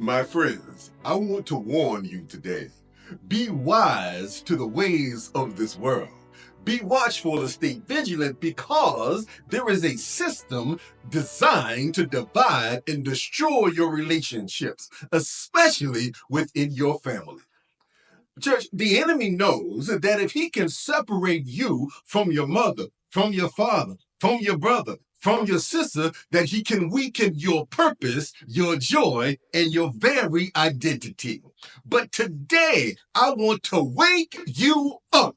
My friends, I want to warn you today. Be wise to the ways of this world. Be watchful and stay vigilant because there is a system designed to divide and destroy your relationships, especially within your family. Church, the enemy knows that if he can separate you from your mother, from your father, from your brother, from your sister, that he can weaken your purpose, your joy, and your very identity. But today, I want to wake you up.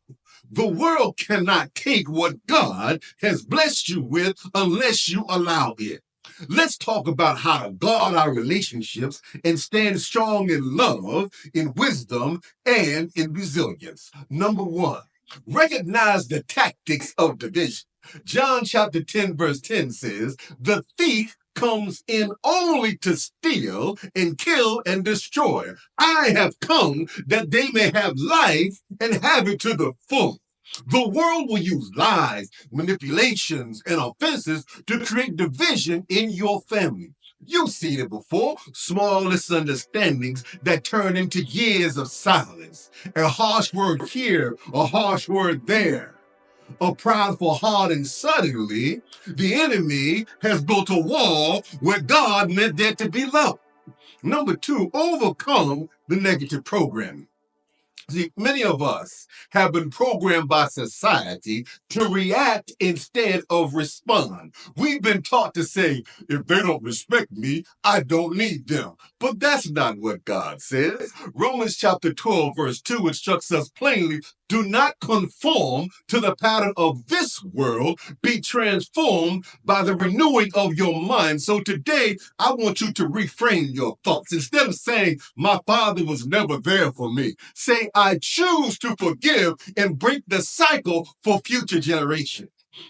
The world cannot take what God has blessed you with unless you allow it. Let's talk about how to guard our relationships and stand strong in love, in wisdom, and in resilience. Number one, recognize the tactics of division. John chapter 10, verse 10 says, "The thief comes in only to steal and kill and destroy. I have come that they may have life and have it to the full." The world will use lies, manipulations, and offenses to create division in your family. You've seen it before, small misunderstandings that turn into years of silence. A harsh word here, a harsh word there. A prideful heart, and suddenly the enemy has built a wall where God meant there to be love. Number two, overcome the negative programming. See, many of us have been programmed by society to react instead of respond. We've been taught to say, if they don't respect me, I don't need them. But that's not what God says. Romans chapter 12, verse 2 instructs us plainly, do not conform to the pattern of this world. Be transformed by the renewing of your mind. So today, I want you to reframe your thoughts. Instead of saying, my father was never there for me, say, I choose to forgive and break the cycle for future generations.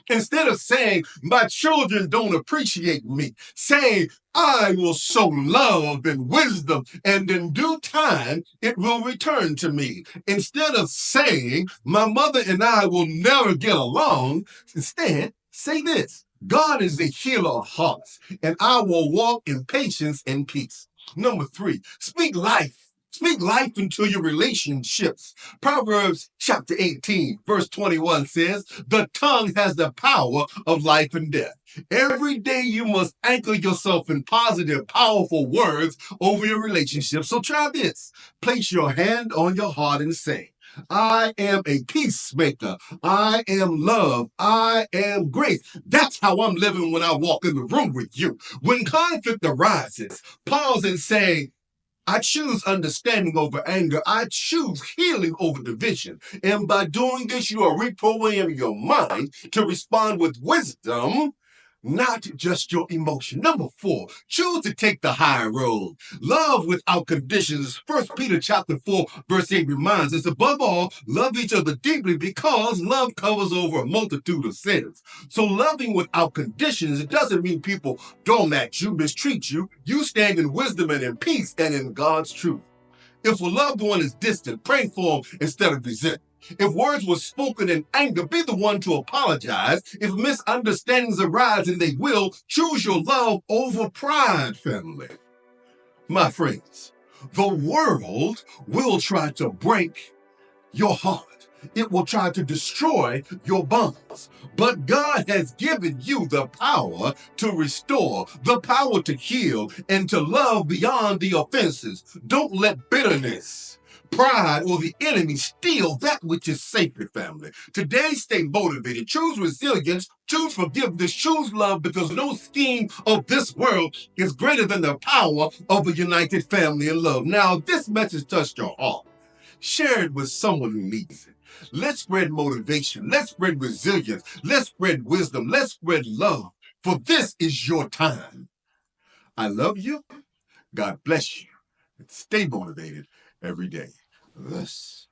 Instead of saying, my children don't appreciate me, say, I will sow love and wisdom, and in due time it will return to me. Instead of saying, my mother and I will never get along, instead, say this, God is the healer of hearts, and I will walk in patience and peace. Number three, speak life. Speak life into your relationships. Proverbs chapter 18, verse 21 says, the tongue has the power of life and death. Every day you must anchor yourself in positive, powerful words over your relationship. So try this. Place your hand on your heart and say, I am a peacemaker. I am love. I am grace. That's how I'm living when I walk in the room with you. When conflict arises, pause and say, I choose understanding over anger. I choose healing over division. And by doing this, you are reprogramming your mind to respond with wisdom, not just your emotion. Number four, choose to take the high road. Love without conditions. 1 Peter chapter 4, verse 8 reminds us, above all, love each other deeply because love covers over a multitude of sins. So loving without conditions, it doesn't mean people don't act you, mistreat you. You stand in wisdom and in peace and in God's truth. If a loved one is distant, pray for them instead of resentment. If words were spoken in anger, be the one to apologize. If misunderstandings arise, and they will, choose your love over pride, family. My friends, the world will try to break your heart. It will try to destroy your bonds. But God has given you the power to restore, the power to heal, and to love beyond the offenses. Don't let bitterness, pride, or the enemy steal that which is sacred, family. Today, stay motivated. Choose resilience. Choose forgiveness. Choose love, because no scheme of this world is greater than the power of a united family in love. Now, if this message touched your heart, share it with someone who needs it. Let's spread motivation. Let's spread resilience. Let's spread wisdom. Let's spread love. For this is your time. I love you. God bless you. And stay motivated every day. Thus.